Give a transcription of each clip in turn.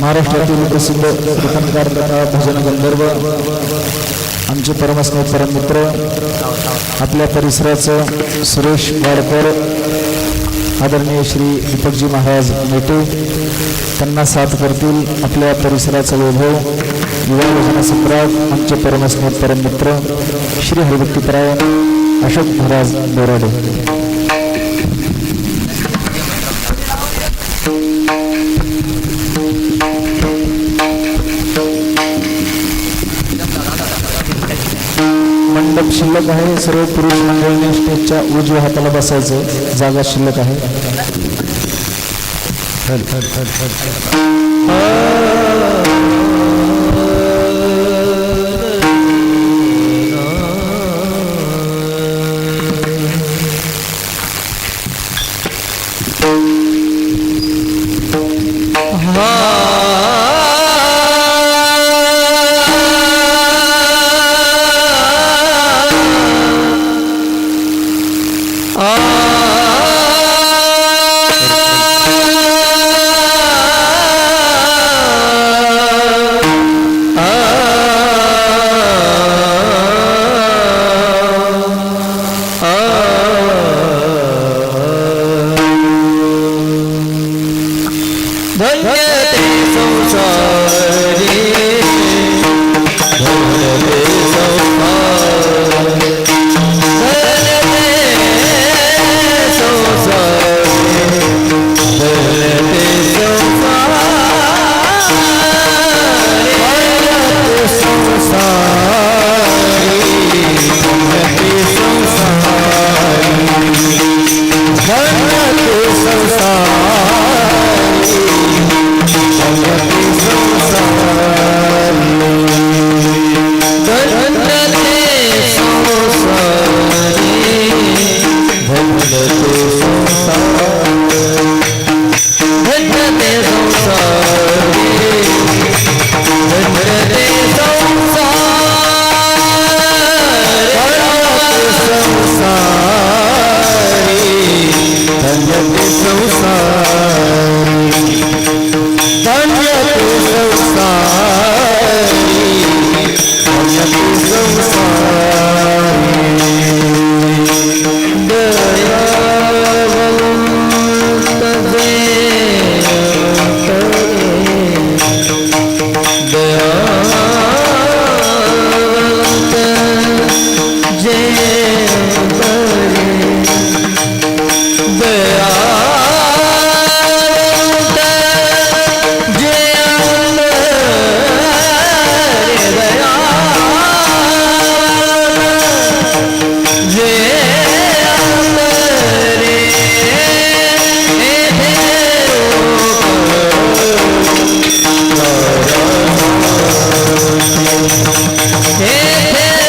महाराष्ट्रातील प्रसिद्ध कीर्तनकार तथा भजन गंधर्व आमचे परमस्नेह परममित्र आपल्या परिसराचं सुरेश वाडकर आदरणीय श्री दीपकजी महाराज मेटे त्यांना साथ करतील आपल्या परिसराचं वैभव युवा भजन सम्राट आमचे परमस्नेह परममित्र श्री हरिभक्तीपरायण अशोक महाराज बोराडे। मंडप शिल्लक आहे, सर्व पुरुष मंडळीने स्टेजच्या उजव्या हाताला बसायचं, जागा शिल्लक आहे। हे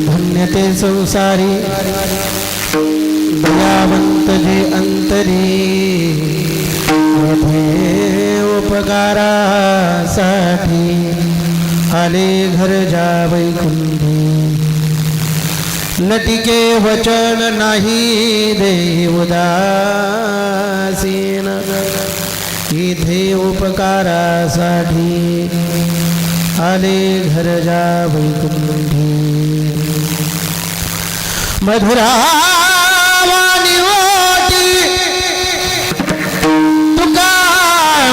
धन्यते संसारी दयावंत जे अंतरी येथे उपकारासाठी आले घर जा वैकुंठी लटिके वचन नाही देव उदासीन इथे उपकारासाठी आले घर जा वैकुंठी मधुरावाणी ओटी तुका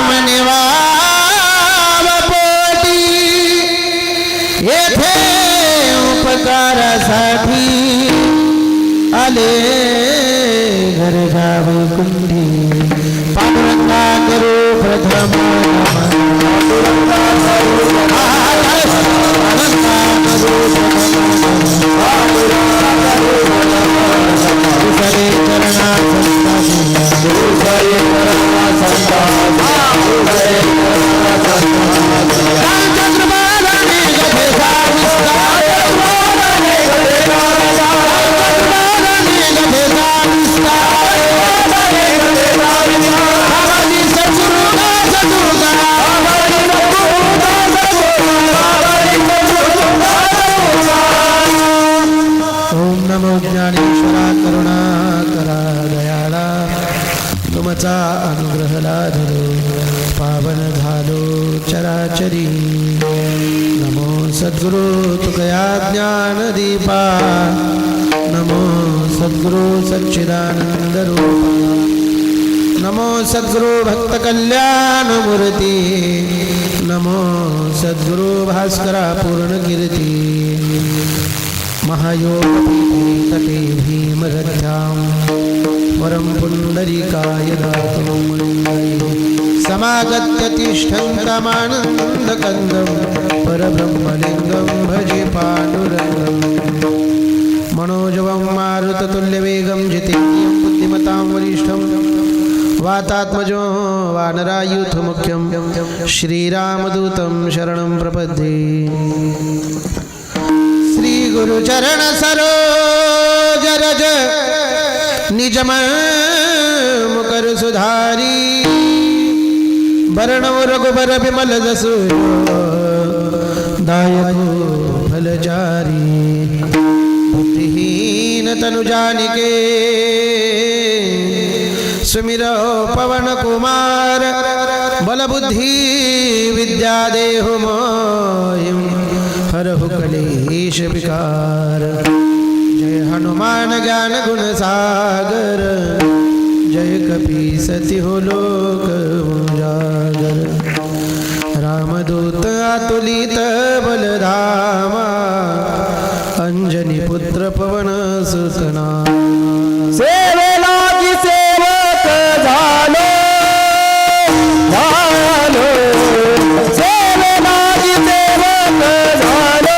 म्हणवाव पोटी येथे उपकारासाठी आले घर जा वैकुंठी पांडुरंगा करू प्रथम ज्ञानेश्वरा करुणा करा दयाळा तुमचा अनुग्रह लाधलो पावन झालो चराचरी नमो सद्गुरु तुकया ज्ञान दीपा नमो सद्गुरु सच्चिदानंद रूपा नमो सद्गुरु भक्त कल्याण मूर्ती नमो सद्गुरु भास्करा पूर्ण कीर्ती महायोग तटे भीमगध्यां वरं पुण्डरीकाय दातुं समागत्य तिष्ठन्तमानन्दकन्दं परब्रह्मलिङ्गं भजे पाण्डुरङ्गं मनोजवं मारुततुल्यवेगं जितेन्द्रियं बुद्धिमतां वरिष्ठं वातात्मजो वानरायूथमुख्यं श्रीरामदूतं शरणं प्रपद्ये श्री गुरु चरण सरोज रज निज मुकर सुधारी बरण रघुबर विमल जसु दायको फलचारी बुद्धिहीन तनु जानिके सुमिरो पवन कुमार बल बुद्धि विद्या देहु मोहिं हरहु कलेश विकार जय हनुमान ज्ञान गुण सागर जय कपीसति हो लोक उजागर रामदूत अतुलित बलधामा अंजनी पुत्र पवन सुतना सेवेला की सेवक झालो झालो सेवेला की सेवक झालो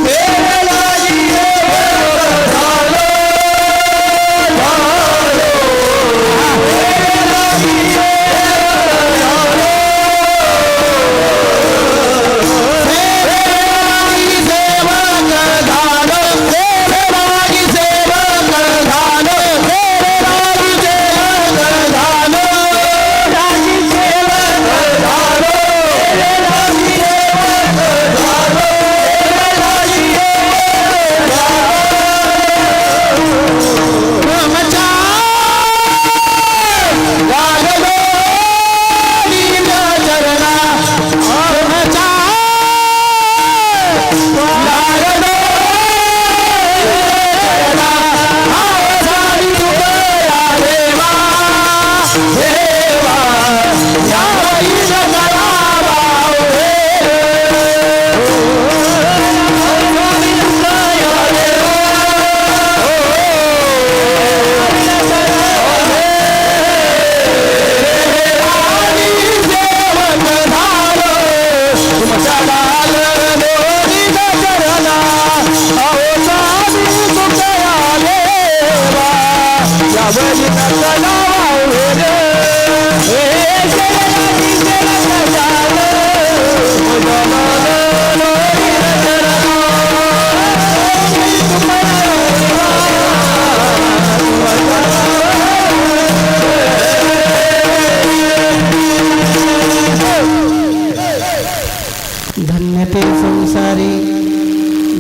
सेवेला की सेवक झालो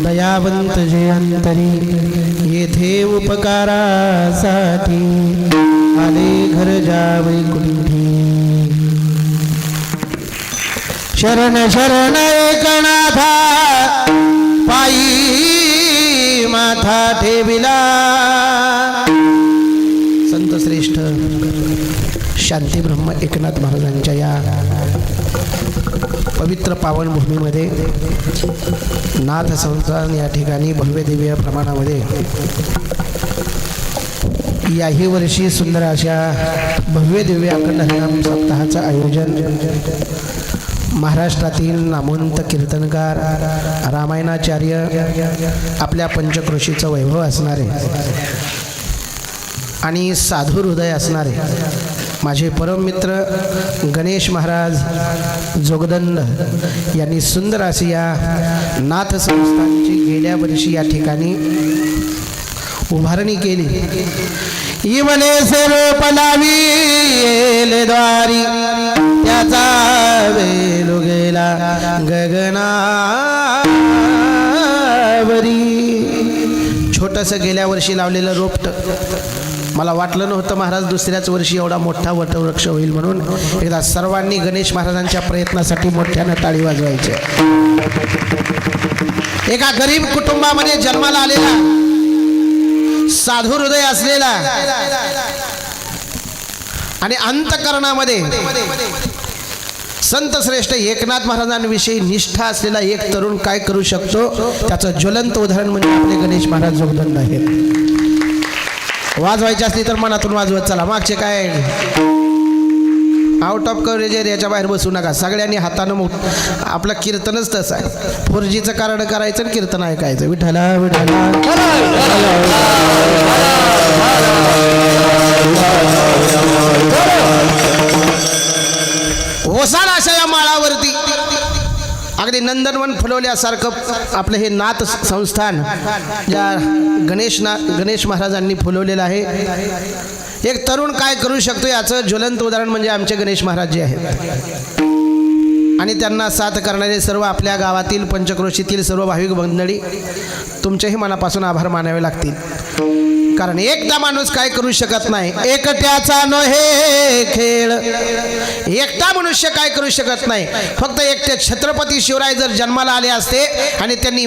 दयावंत जे अंतरी येथे उपकारासाठी आले घर जावे कुंठी शरण शरण एकनाथा पायी माथा ठेविला संत श्रेष्ठ शांती ब्रह्म एकनाथ महाराजांच्या या पवित्र पावन भूमीमध्ये नाथ संस्थान या ठिकाणी भव्य दिव्य प्रमाणामध्ये याही वर्षी सुंदर अशा भव्य दिव्य अखंड हरिनाम सप्ताहाचं आयोजन महाराष्ट्रातील नामवंत कीर्तनकार रामायणाचार्य आपल्या पंचक्रोशीचं वैभव असणारे आणि साधू हृदय असणारे माझे परममित्र गणेश महाराज जोगदंड यांनी सुंदर अशी या नाथ संस्थानची गेल्या वर्षी या ठिकाणी उभारणी केली. इवले से रोप लावी येले द्वारी त्याचा वेलो गेला गगनावरी. छोटंसं गेल्या वर्षी लावलेलं रोपट मला वाटलं नव्हतं महाराज दुसऱ्याच वर्षी एवढा मोठा वटवृक्ष होईल म्हणून. एकदा सर्वांनी गणेश महाराजांच्या प्रयत्नासाठी मोठ्यानं टाळी वाजवायची. एका गरीब कुटुंबामध्ये जन्माला आलेला साधू हृदय असलेला आणि अंतःकरणामध्ये संत श्रेष्ठ एकनाथ महाराजांविषयी निष्ठा असलेला एक तरुण काय करू शकतो त्याचं ज्वलंत उदाहरण म्हणजे आपले गणेश महाराज जोगदंड आहेत. वाजवायची असली तर मनातून वाजवत चला. मागचे काय आउट ऑफ कव्हरेज एरियाच्या बाहेर बसू नका. सगळ्यांनी हातानं आपलं कीर्तनच तसं आहे. 4Gचं कारण करायचं आणि कीर्तन ऐकायचं. विठ्ठला विठ्ठला ओसाड अशा या माळावरती अगदी नंदनवन फुलवल्यासारखं आपलं हे नाथ संस्थान या गणेश महाराजांनी फुलवलेलं आहे. एक तरुण काय करू शकतो याचं ज्वलंत उदाहरण म्हणजे आमचे गणेश महाराज जे आहेत आणि त्यांना साथ करणारे सर्व आपल्या गावातील पंचक्रोशीतील सर्व भाविक मंडळी तुमचेही मनापासून आभार मानावे लागतील. कारण एकटा माणूस काय करू शकत नाही. एकट्याचा नव्हे खेळ. एकटा मनुष्य काय करू शकत नाही. फक्त एकटे छत्रपती शिवराय जर जन्माला आले असते आणि त्यांनी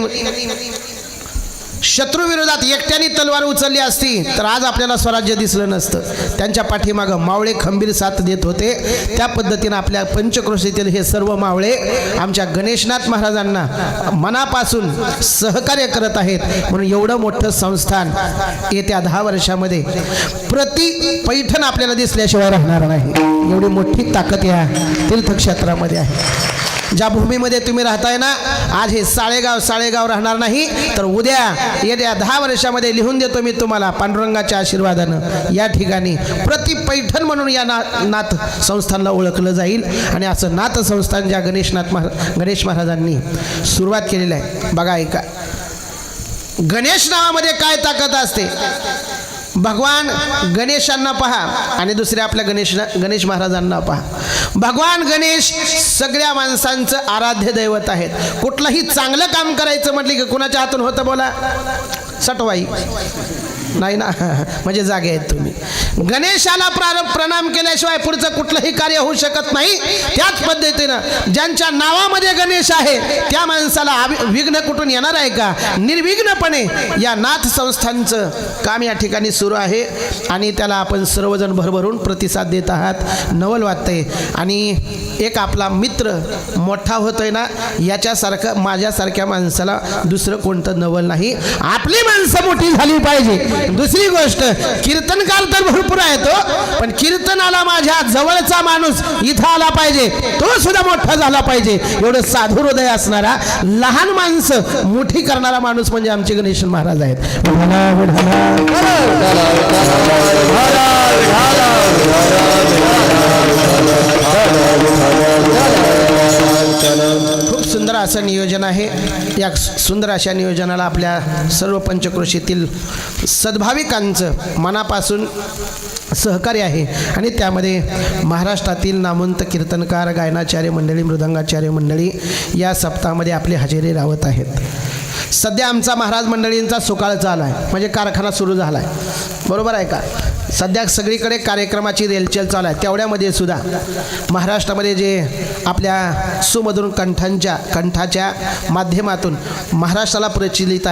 शत्रूविरोधात एकट्याने तलवार उचलली असती तर आज आपल्याला स्वराज्य दिसलं नसतं. त्यांच्या पाठीमागं मावळे खंबीर साथ देत होते. त्या पद्धतीनं आपल्या पंचक्रोशीतील हे सर्व मावळे आमच्या गणेशनाथ महाराजांना मनापासून सहकार्य करत आहेत. म्हणून एवढं मोठं संस्थान येत्या 10 वर्षामध्ये प्रति पैठण आपल्याला दिसल्याशिवाय राहणार नाही. एवढी मोठी ताकद या तीर्थक्षेत्रामध्ये आहे. ज्या भूमीमध्ये तुम्ही राहताय ना आज हे साळेगाव राहणार नाही तर उद्या येत्या 10 वर्षामध्ये लिहून देतो मी तुम्हाला पांडुरंगाच्या आशीर्वादानं या ठिकाणी प्रति पैठण म्हणून या नाथ संस्थानला ओळखलं जाईल. आणि असं नाथ संस्थान ज्या गणेश महाराजांनी सुरुवात केलेलं आहे. बघा ऐका गणेश नावामध्ये काय ताकद असते. भगवान गणेशांना पहा आणि दुसऱ्या आपल्या गणेश महाराजांना पहा. भगवान गणेश सगळ्या माणसांचं आराध्य दैवत आहेत. कुठलंही चांगलं काम करायचं म्हटलं की कुणाच्या हातून होतं बोला सटवाई नाही ना म्हणजे जागे आहेत तुम्ही. गणेशाला प्रणाम केल्याशिवाय पुढचं कुठलंही कार्य होऊ शकत नाही. त्याच पद्धतीनं ज्यांच्या नावामध्ये गणेश आहे त्या माणसाला विघ्न कुठून येणार आहे का. निर्विघ्नपणे या नाथ संस्थांचं काम या ठिकाणी सुरू आहे आणि त्याला आपण सर्वजण भरभरून प्रतिसाद देत आहात. नवल वाटतंय. आणि एक आपला मित्र मोठा होतोय ना याच्यासारखं माझ्यासारख्या माणसाला दुसरं कोणतं नवल नाही. आपली माणसं मोठी झाली पाहिजे. दुसरी गोष्ट कीर्तनकार तर भरपूर आहे तो पण कीर्तनाला माझ्या जवळचा माणूस इथं आला पाहिजे. तो सुद्धा मोठा झाला पाहिजे. एवढं साधू हृदय असणारा लहान माणसं मोठी करणारा माणूस म्हणजे आमचे गणेश महाराज आहेत. खूप सुंदर असं नियोजन आहे. या सुंदर अशा नियोजनाला आपल्या सर्व पंचक्रोशीतील सद्भाविकांचं मनापासून सहकार्य आहे आणि त्यामध्ये महाराष्ट्रातील नामवंत कीर्तनकार गायनाचार्य मंडळी मृदंगाचार्य मंडळी या सप्ताहामध्ये आपली हजेरी लावत आहेत. सध्या आमचा महाराज मंडळींचा सुकाळ चालू आहे, म्हणजे कारखाना सुरू झाला आहे, बरोबर आहे का? सध्या सगळीकडे कार्यक्रमाची रेलचेल चालू आहे. तेवढ्यामध्ये सुद्धा महाराष्ट्रामध्ये जे आपल्या सुमधुर कंठाच्या माध्यमातून महाराष्ट्राला प्रचलित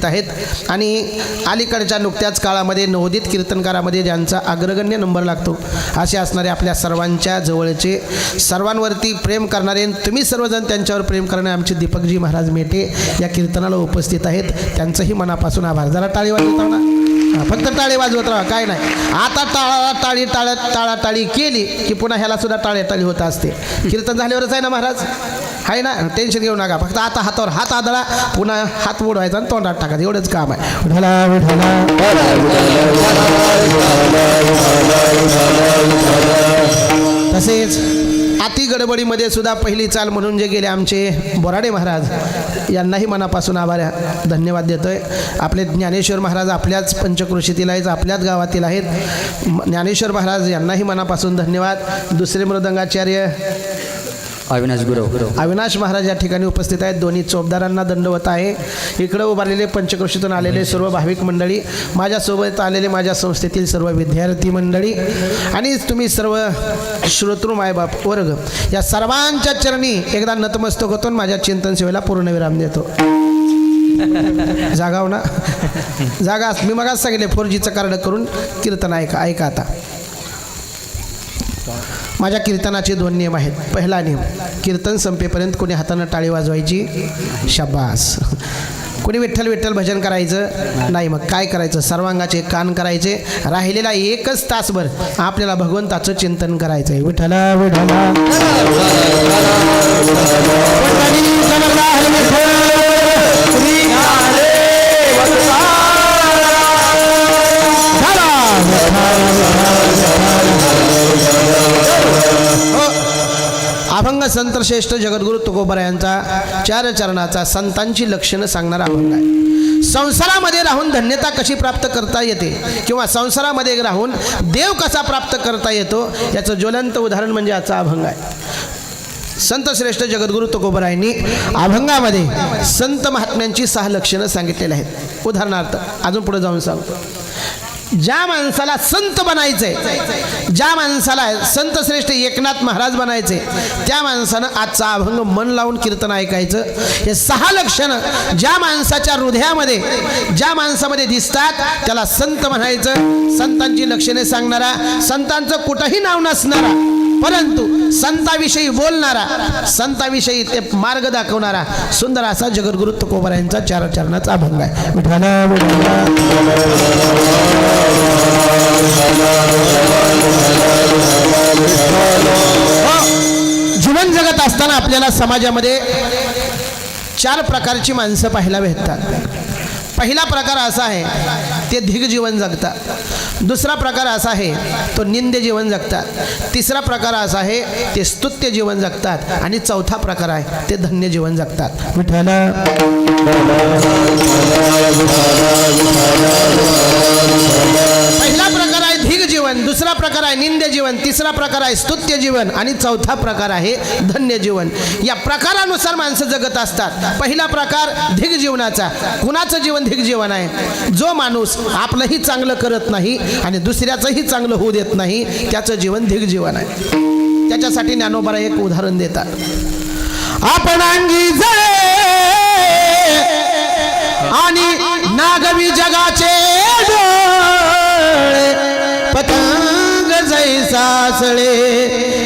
आहेत आणि अलीकडच्या नुकत्याच काळामध्ये नवोदित कीर्तनकारामध्ये ज्यांचा अग्रगण्य नंबर लागतो असे असणारे आपल्या सर्वांच्या जवळचे, सर्वांवरती प्रेम करणारे, तुम्ही सर्वजण त्यांच्यावर प्रेम करणारे आमचे दीपकजी महाराज मेटे या कीर्तनाला उपस्थित आहेत. त्यांचंही मनापासून आभार. जरा टाळी वाजवता ना, फक्त टाळी वाजवत राहा, काय नाही. आता टाळाटाळी केली की पुन्हा ह्याला सुद्धा टाळी होत असते. कीर्तन झाल्यावरच आहे ना महाराज, आहे ना, टेन्शन घेऊ नका. फक्त आता हातावर हात आदळा, पुन्हा हात उडवायचा आणि तोंडात टाकायचं, एवढंच काम आहे. विठ्ठला विठ्ठला. तसेच अति गडबडीमध्ये सुद्धा पहिली चाल म्हणून जे गेले आमचे बोराडे महाराज यांनाही मनापासून आभार धन्यवाद देतोय. आपले ज्ञानेश्वर महाराज आपल्याच पंचक्रोशीतील आहेत, आपल्याच गावातील आहेत. ज्ञानेश्वर महाराज यांनाही मनापासून धन्यवाद. दुसरे मृदंगाचार्य अविनाश महाराज या ठिकाणी उपस्थित आहेत. दोन्ही चोपदारांना दंडवत आहे. इकडं उभारलेले पंचक्रोशीतून आलेले सर्व भाविक मंडळी, माझ्यासोबत आलेले माझ्या संस्थेतील सर्व विद्यार्थी मंडळी आणि तुम्ही सर्व श्रोतृ मायबाप वर्ग, या सर्वांच्या चरणी एकदा नतमस्तक होतो. माझ्या चिंतन सेवेला पूर्णविराम देतो. जागा हो ना, जागा. मी मगाच सांगितले 4Gचं कार्ड करून कीर्तन ऐका आता. माझ्या कीर्तनाचे 2 नियम आहेत. पहिला नियम, कीर्तन संपेपर्यंत कोणी हातानं टाळी वाजवायची, शाबास. कोणी विठ्ठल विठ्ठल भजन करायचं नाही. मग काय करायचं, सर्वांगाचे कान करायचे. राहिलेला 1 तासभर आपल्याला भगवंताचं चिंतन करायचं आहे. विठ्ठला विठ्ठला. अभंग संतश्रेष्ठ जगद्गुरु तुकोबरा यांचा 4 चरणाचा संतांची लक्षणं सांगणारा अभंग आहे. संसारामध्ये राहून धन्यता कशी प्राप्त करता येते किंवा संसारामध्ये राहून देव कसा प्राप्त करता येतो याचं ज्वलंत उदाहरण म्हणजे याचा अभंग आहे. संतश्रेष्ठ जगद्गुरु तुकोबरा यांनी अभंगामध्ये संत महात्म्यांची 6 लक्षणं सांगितलेली आहेत. उदाहरणार्थ अजून पुढे जाऊन सांगतो. ज्या माणसाला संत बनायचंय, ज्या माणसाला संत श्रेष्ठ एकनाथ महाराज बनायचे, त्या माणसानं आजचा अभंग मन लावून कीर्तन ऐकायचं. हे 6 लक्षणं ज्या माणसाच्या हृदयामध्ये, ज्या माणसामध्ये दिसतात त्याला संत म्हणायचं. संतांची लक्षणे सांगणारा, संतांचं कुठंही नाव नसणारा परंतु संताविषयी बोलणारा, संताविषयी ते मार्ग दाखवणारा सुंदर असा जगद्गुरु तुकोबरा यांचा 4 चरणाचा अभंग आहे. विठ्ठला विठ्ठला. जीवन जगत असताना आपल्याला समाजामध्ये 4 प्रकारची माणसं पाहायला भेटतात. पहिला प्रकार असा आहे ते धिग जीवन जगतात. दुसरा प्रकार असा आहे तो निंद्य जीवन जगतात. तिसरा प्रकार असा आहे ते स्तुत्य जीवन जगतात आणि चौथा प्रकार आहे ते धन्य जीवन जगतात. विठ्ठला. पहिला प्रकार आहे धिग जीवन, दुसरा प्रकार आहे निंद्य जीवन, तिसरा प्रकार आहे स्तुत्य जीवन आणि चौथा प्रकार आहे धन्य जीवन. या प्रकारानुसार माणसं जगत असतात. पहिला प्रकार धिग जीवनाचा. कुणाचं जीवन धिग जीवन आहे? जो माणूस आपलंही चांगलं करत नाही आणि दुसऱ्याचंही चांगलं होऊ देत नाही, त्याचं जीवन धिग जीवन आहे. त्याच्यासाठी ज्ञानोबा एक उदाहरण देतात. आपणांगी आणि नागवी जगाचे डोळे, पतंग जैसासळे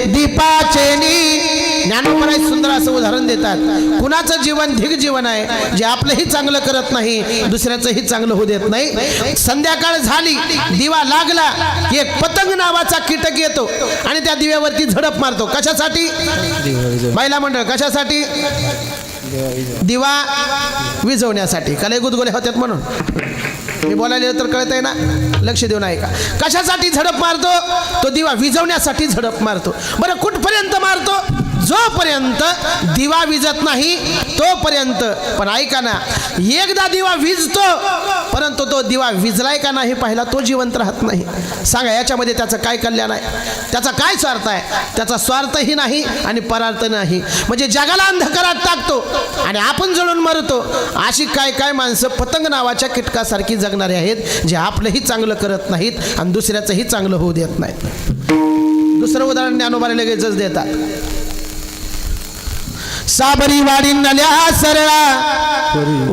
दीपाचे नी. ज्ञानोबा सुंदर असं उदाहरण देतात. कुणाचं जीवन धिग जीवन आहे? जे आपलंही चांगलं करत नाही, दुसऱ्याचंही चांगलं होऊ देत नाही. संध्याकाळ झाली, दिवा लागला की एक पतंग नावाचा कीटक येतो आणि त्या दिव्यावरती झडप मारतो. कशासाठी? महिला मंडळ कशासाठी? दिवा विझवण्यासाठी. कले गुदगुले होत्यात म्हणून मी बोलायला तर कळत आहे ना, लक्ष देऊन ऐका. कशासाठी झडप मारतो? तो दिवा विझवण्यासाठी झडप मारतो. बरं कुठपर्यंत मारतो? जोपर्यंत दिवा विजत नाही तोपर्यंत. पण ऐका ना, एकदा दिवा विझतो, परंतु तो दिवा विझलाय का नाही पाहिला तो जिवंत राहत नाही. सांगा याच्यामध्ये त्याचं काय कल्याण आहे, त्याचा काय स्वार्थ आहे? त्याचा स्वार्थही नाही आणि परार्थ नाही. म्हणजे जगाला अंधकारात टाकतो आणि आपण जळून मरतो. अशी काय काय माणसं पतंग नावाच्या कीटकासारखी जगणारे आहेत, जे आपलंही चांगलं करत नाहीत आणि दुसऱ्याचंही चांगलं होऊ देत नाहीत. दुसरं उदाहरण ज्ञानोबाने लगेचच देतात. साबरी वाडी नल्या सरळा,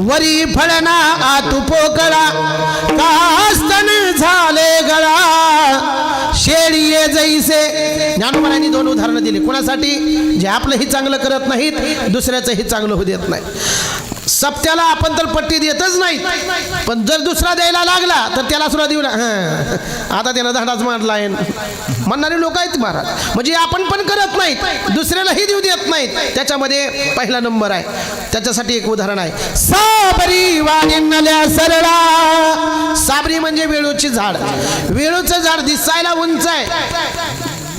वरी फळना आतू पोकळा, कास्तन झाले गळा, शेळीये जैसे. ज्ञानोबांनी 2 उदाहरणं दिली. कोणासाठी? जे आपलंही चांगलं करत नाहीत, दुसऱ्याचंही चांगलं होऊ देत नाही. सप्त्याला आपण तर पट्टी देतच नाही, पण जर दुसरा द्यायला लागला तर त्याला सुद्धा देऊ आता त्यानं धडाच मारलाय म्हणणारे लोक आहेत महाराज. म्हणजे आपण पण करत नाहीत, दुसऱ्यालाही देऊ देत नाहीत. त्याच्यामध्ये पहिला नंबर आहे. त्याच्यासाठी एक उदाहरण आहे. साबरी वाणिन्नल्या सरळा. साबरी म्हणजे वेळूची झाड. वेळूचं झाड दिसायला उंच आहे,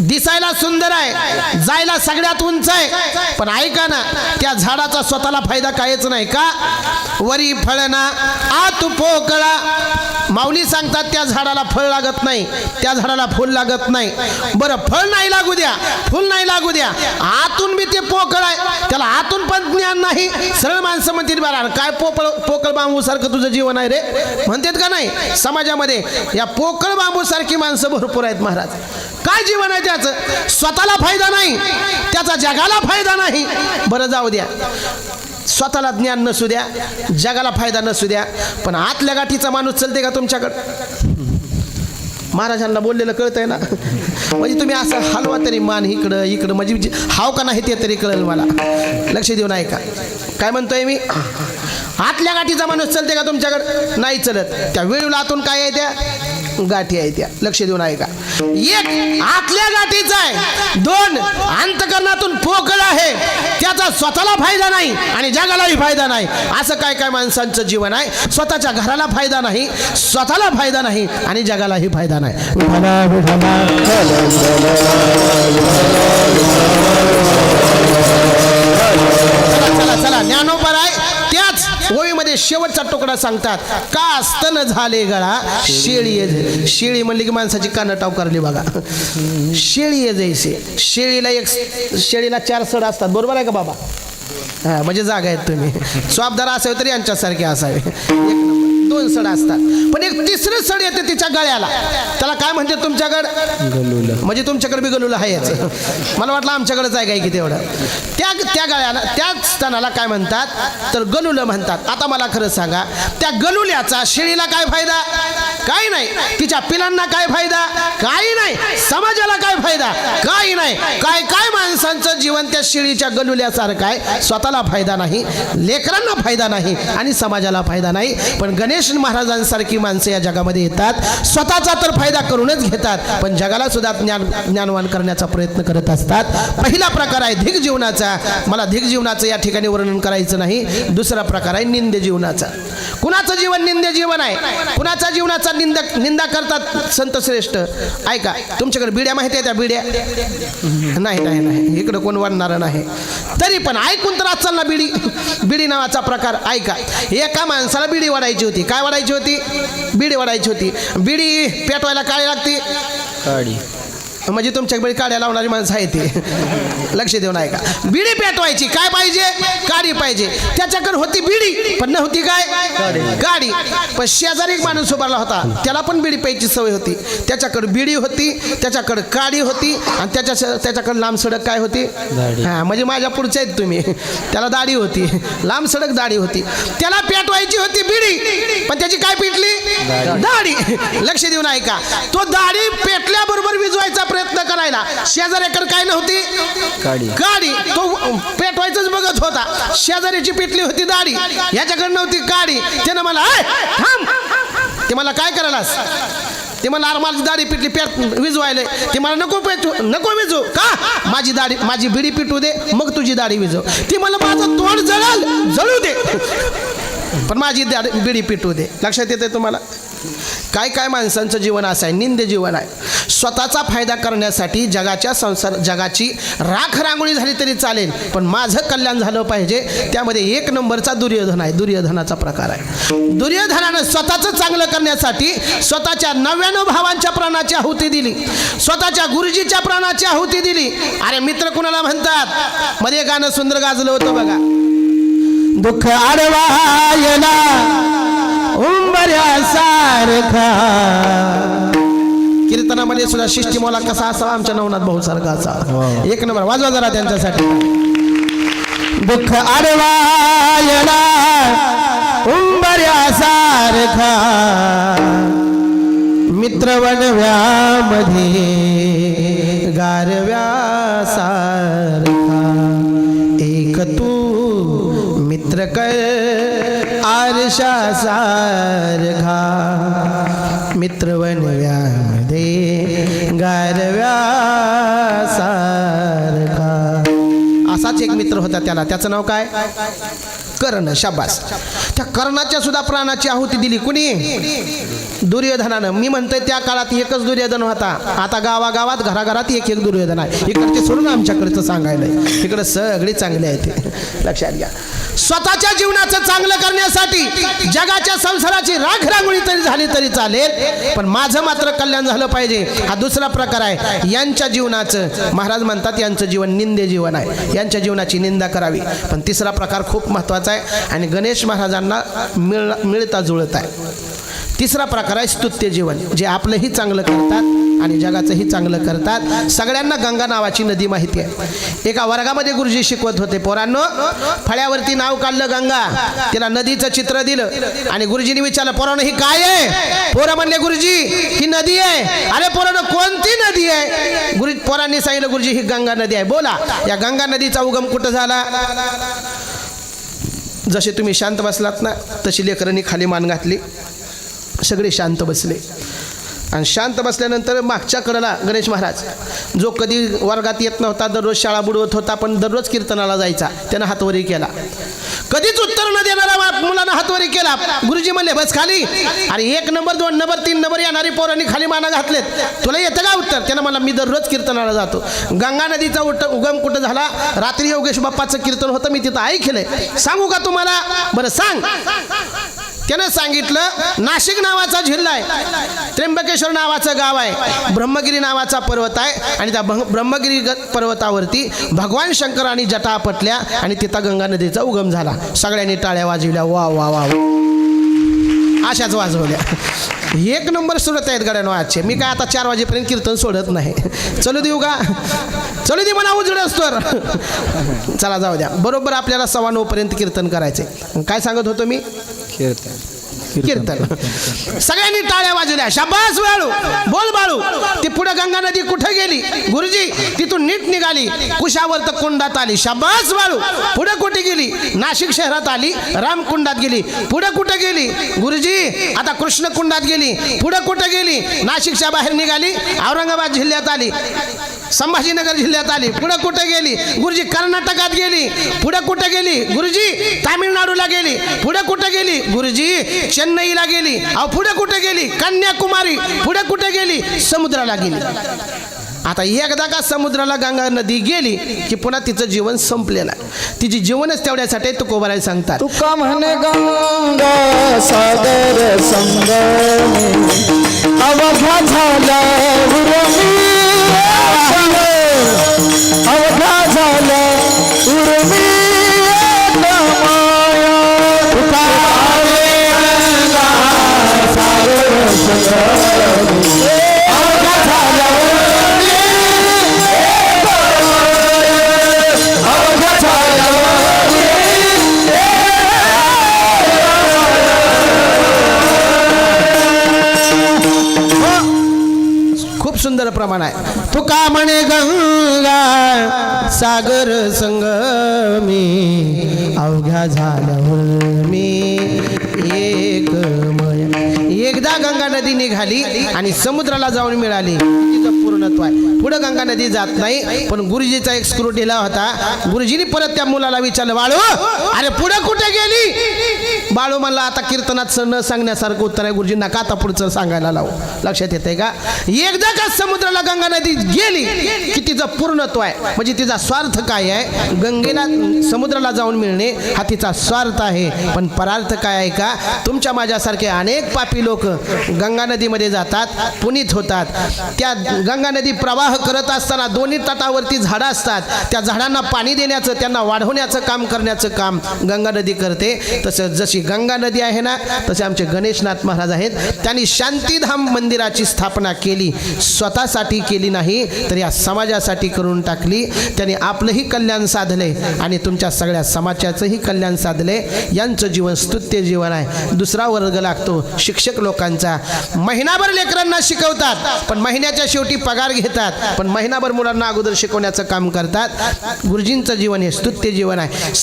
दिसायला सुंदर आहे, जायला सगळ्यात उंच आहे. पण ऐका ना, त्या झाडाचा स्वतःला फायदा कायच नाही. का? वरी फळना आत पोकळा. माऊली सांगतात त्या झाडाला फळ लागत नाही, त्या झाडाला फूल लागत नाही. बरं, फळ नाही लागू द्या, फूल नाही लागू द्या, आतून बी ते पोकळ आहे, त्याला आतून पण ज्ञान नाही. सरळ माणसं म्हणतील बरं काय पोकळ बांबू सारखं तुझं जीवन आहे रे, म्हणतात का नाही? समाजामध्ये या पोकळ बांबू सारखी माणसं भरपूर आहेत महाराज. काय जीवन आहे त्याचं? स्वतःला फायदा नाही, त्याचा जगाला फायदा नाही. बरं जाऊ द्या, स्वतःला ज्ञान नसू द्या, जगाला फायदा नसू द्या, पण आतल्या गाठीचा माणूस चलते का तुमच्याकडं? महाराजांना बोललेलं कळतंय ना? म्हणजे तुम्ही असं हलवा तरी मान इकडं इकडं, म्हणजे हाव का नाही ते तरी कळेल मला. लक्ष देऊन ऐका काय म्हणतोय मी. आतल्या गाठीचा माणूस चलते का तुमच्याकडं? नाही चलत. त्या वेळूला आतून काय आहे? त्या गाठी आहे त्या. लक्ष देऊन ऐका. एक आतल्या गाठीचा आहे, 2 अंतकरणातून पोकळ आहे, त्याचा स्वतःला फायदा नाही आणि जगालाही फायदा नाही. असं काय काय माणसांचं जीवन आहे. स्वतःच्या घराला फायदा नाही, स्वतःला फायदा नाही आणि जगालाही फायदा नाही. चला चला, ज्ञानोबा आहे त्याच ओळीमध्ये शेवटचा तुकडा सांगतात. का स्तन झाले गळा, शेळी. शेळी म्हणली की माणसाची कानं टावकारली बघा. शेळी जैसे. शेळीला 4 सड असतात, बरोबर आहे का बाबा? हा, म्हणजे जागा आहेत तुम्ही. स्वाबदार असावे तरी यांच्यासारखे असावे. 2 सड असतात, पण एक 3रं सड येते तिच्या गळ्याला. त्याला काय म्हणते तुमच्याकडं? गलुला. म्हणजे तुमच्याकडे बी गलुला आहे याचं. मला वाटलं आमच्याकडेच आहे काय की तेवढं. त्या गळ्याला, त्या स्तनाला काय म्हणतात? तर गलुलं म्हणतात. आता मला खरं सांगा, त्या गलुल्याचा शेळीला काय फायदा? काही नाही. तिच्या पिलांना काय फायदा? काही नाही. समाजाला काय फायदा? काही नाही. काय काय माणसांचं जीवन त्या शेळीच्या गलुल्यासारखं आहे. स्वतःला फायदा नाही, लेकरांना फायदा नाही आणि समाजाला फायदा नाही. पण गणेश महाराजांसारखी माणसं या जगामध्ये येतात, स्वतःचा तर फायदा करूनच घेतात, पण जगाला सुद्धा ज्ञानवान करण्याचा प्रयत्न करत असतात. पहिला प्रकार आहे धिक जीवनाचा. मला धिक जीवनाचं या ठिकाणी वर्णन करायचं नाही. दुसरा प्रकार आहे निंद जीवनाचा. कुणाचं जीवन निंद जीवन आहे? कुणाच्या जीवनाचा निंदा करतात संत श्रेष्ठ. ऐका, तुमच्याकडे बिड्या माहिती आहे? त्या बिड्या नाही नाही नाही, इकडं कोण वाढणार नाही. तरी पण ऐकून तर आज चालला बिडी नावाचा प्रकार. ऐका, एका माणसाला बिडी वाढायची होती. काय वाढायची होती? बिडी वाढायची होती. बिडी पेटवायला काय लागते? काडी. म्हणजे तुमच्याकडे काड्या लावणारी माणसं आहे ते. लक्ष देऊन ऐका. बिडी पेटवायची काय पाहिजे? काडी पाहिजे. त्याच्याकडे होती बिडी, पण नव्हती काय? काडी. पण शेजारी एक माणूस उभारला होता, त्याला पण बिडी प्यायची सवय होती. त्याच्याकडे बिडी होती, त्याच्याकडे काडी होती आणि त्याच्याकडे लांब सडक काय होती? हा, म्हणजे माझ्या पुढच्या आहेत तुम्ही. त्याला दाढी होती, लांब सडक दाढी होती. त्याला पेटवायची होती बिडी, पण त्याची काय पेटली? दाढी. लक्ष देऊन ऐका. तो दाढी पेटल्याबरोबर विजवायचा प्रयत्न करायला, शेजाऱ्याकडे काय नव्हती? गाडी. तो पेटवायचंच बघत होता. शेजाऱ्याची पेटली होती दाढी, याच्याकडे नव्हती गाडी. त्यानं मला थांब, ते मला काय करायलास? ते मला माझी दाढी पिटली, विजवायला. ते मला नको विजू. का? माझी दाढी, माझी बिडी पिटू दे, मग तुझी दाढी विजव. ती मला माझं तोंड जळू दे, पण माझी बिडी पिटू दे. लक्षात येते तुम्हाला? काय काय माणसांचं जीवन असं आहे, निंद जीवन आहे. स्वतःचा फायदा करण्यासाठी जगाची राख रांगोळी झाली तरी चालेल, पण माझं कल्याण झालं पाहिजे. त्यामध्ये एक नंबरचा दुर्योधन आहे, दुर्योधनाचा प्रकार आहे. दुर्योधनानं स्वतःचं चांगलं करण्यासाठी स्वतःच्या 99 भावांच्या प्राणाची आहुती दिली, स्वतःच्या गुरुजीच्या प्राणाची आहुती दिली. अरे मित्र कुणाला म्हणतात? मध्ये गाणं सुंदर गाजलं होतं बघा, दुःख आडवायला उंबऱ्यासारखा. कीर्तनामध्ये सुद्धा शिष्टीमोला कसा असावा? आमच्या नवनाथ भाऊ सारखा असावा. एक नंबर, वाजवा जरा त्यांच्यासाठी. दुःख आडवायला उंबऱ्यासारखा, मित्र वनव्यामध्ये गारव्यासारखा, एक तू मित्र कर आरशासारखा, मित्र वनव्यामध्ये गारव्यासारखा. असाच एक मित्र होता त्याला, त्याचं नाव काय? कर्ण. शाबास. त्या कर्णाच्या सुद्धा प्राणाची आहुती दिली. कुणी? दुर्योधनानं. मी म्हणतोय त्या काळात एकच दुर्योधन होता, आता गावागावात घराघरात एक एक दुर्योधन आहे. इकडचे सोडून आमच्याकडचं सांगायला, इकडे सगळी चांगली आहे ते लक्षात घ्या. स्वतःच्या जीवनाचं चांगलं करण्यासाठी जगाच्या संसाराची राख रांगोळी तरी झाली तरी चालेल, पण माझं मात्र कल्याण झालं पाहिजे. हा दुसरा प्रकार आहे. यांच्या जीवनाचं, महाराज म्हणतात यांचं जीवन निंदे जीवन आहे, यांच्या जीवनाची निंदा करावी. पण तिसरा प्रकार खूप महत्त्वाचा आहे आणि गणेश महाराजांना मिळता जुळत आहे. तिसरा प्रकार आहे स्तुत्य जीवन, जे आपलंही चांगलं करतात आणि जगाचंही चांगलं करतात. सगळ्यांना गंगा नावाची नदी माहिती आहे. एका वर्गामध्ये गुरुजी शिकवत होते, पोरांनो फळ्यावरती नाव काढलं गंगा, तिला नदीचं चित्र दिलं आणि गुरुजींनी विचारलं, पोरांनो ही काय आहे? पोरं म्हणले, गुरुजी ही नदी आहे. अरे पोरांनो कोणती नदी आहे? पोरांनी सांगितलं, गुरुजी ही गंगा नदी आहे. बोला, या गंगा नदीचा उगम कुठं झाला? जसे तुम्ही शांत बसलात ना, तशी लेकरांनी खाली मान घातली, सगळे शांत बसले. आणि शांत बसल्यानंतर मागच्या कडेला गणेश महाराज, जो कधी वर्गात येत नव्हता, दररोज शाळा बुडवत होता, पण दररोज कीर्तनाला जायचा, त्यानं हातवरी केला. कधीच उत्तर न देणारा मुलांना हातवरी केला. गुरुजी म्हणले, बस खाली. अरे 1 नंबर 2 नंबर 3 नंबर येणारी पोरांनी खाली माना घातलेत, तुला येतं का उत्तर? त्यानं मला, मी दररोज कीर्तनाला जातो. गंगा नदीचा उगम कुठं झाला? रात्री योगेश बाप्पाचं कीर्तन होतं, मी तिथं ऐकलंय. सांगू का तुम्हाला? बरं सांग. त्यानं सांगितलं, नाशिक नावाचा जिल्हा आहे, त्र्यंबकेश्वर नावाचं गाव आहे, ब्रह्मगिरी नावाचा पर्वत आहे आणि त्या ब्रह्मगिरी पर्वतावरती भगवान शंकरांनी जटा आपटल्या आणि तिथं गंगा नदीचा उगम झाला. सगळ्यांनी टाळ्या वाजविल्या, वा वा वा, अशाच वाजवल्या. 1 नंबर सुरत आहेत गड्यानो आजचे. मी काय आता 4 वाजेपर्यंत कीर्तन सोडत नाही. चलू देऊ का? चलू दे म्हणा, उजड असतो. चला जाऊ द्या. बरोबर आपल्याला 9:15 पर्यंत कीर्तन करायचे. काय सांगत होतो मी? कीर्तन. सगळ्यांनी टाळ्या वाजवल्या. शाबास बाळू, बोल बाळू. ती पुढे गंगा नदी कुठे गेली? गुरुजी तिथून नीट निघाली, कुशावर्त कुंडात आली. शाबास बाळू. पुढे कुठे गेली? नाशिक शहरात आली, रामकुंडात गेली. पुढे कुठे गेली? गुरुजी आता कृष्ण कुंडात गेली. पुढे कुठे गेली? नाशिकच्या बाहेर निघाली, औरंगाबाद जिल्ह्यात आली, संभाजीनगर जिल्ह्यात आली. पुढे कुठे गेली? गुरुजी कर्नाटकात गेली. पुढे कुठे गेली? गुरुजी तामिळनाडूला गेली. पुढे कुठे गेली? गुरुजी चेन्नईला गेली. अहो पुढे कुठे गेली? कन्याकुमारी. पुढे कुठे गेली? समुद्राला गेली. आता एकदा का समुद्राला गंगा नदी गेली की पुन्हा तिचं जीवन संपलेलं आहे. तिची जीवनच तेवढ्यासाठी तुकोबाराय सांगतात, तुका म्हणे गंगा सागर संगमे अवघा झाला उर्मी, अवघा झाला उर्मी माया. तुका म्हणे गंगा सागर संगमे अवघा झाला उर्मी, अवघा झाला सुंदर प्रमाण आहे. तुका म्हणे गंगा सागर संगमी अवघ्या झाल्यावर मी एकमय. एकदा गंगा नदी निघाली आणि समुद्राला जाऊन मिळाली, तिचं पूर्णत्व आहे. पुढे गंगा नदी जात नाही. पण गुरुजीचा एक स्क्रू ढिला होता. गुरुजींनी परत त्या मुलाला विचारलं, वाळू अरे पुढे कुठे गेली? बाळू म्हणला आता कीर्तनात न सांगण्यासारखं उत्तर आहे, गुरुजींना का आता पुढचं सांगायला लावू. लक्षात येतंय का? एकदा का समुद्राला गंगा नदी गेली की तिचं पूर्णत्व आहे. म्हणजे तिचा स्वार्थ काय आहे? गंगेला समुद्राला जाऊन मिळणे हा तिचा स्वार्थ आहे. पण परार्थ काय आहे का? तुमच्या माझ्यासारखे अनेक पापी लोक गंगा नदीमध्ये जातात, पुनीत होतात. त्या गंगा नदी प्रवाह करत असताना दोन्ही तटावरती झाडं असतात. त्या झाडांना पाणी देण्याचं, त्यांना वाढवण्याचं काम करण्याचं काम गंगा नदी करते. तसं जशी गंगा नदी आहे ना, तसे आमचे गणेशनाथ महाराज आहेत. त्यांनी शांतीधाम मंदिराची स्थापना केली, स्वतःसाठी केली नाही तर या समाजासाठी करून टाकली. त्यांनी आपलंही कल्याण साधले आणि तुमच्या सगळ्या समाजाचंही कल्याण साधले. यांचं जीवन स्तुत्य जीवन आहे. दुसरा वर्ग लागतो शिक्षक लोकांचा. महिनाभर लेकरांना शिकवतात, पण महिन्याच्या शेवटी पगार घेतात, पण महिनाभर मुलांना अगोदर शिकवण्याचं काम करतात. गुरुजींचं जीवन हे स्तुत्य जीवन आहे.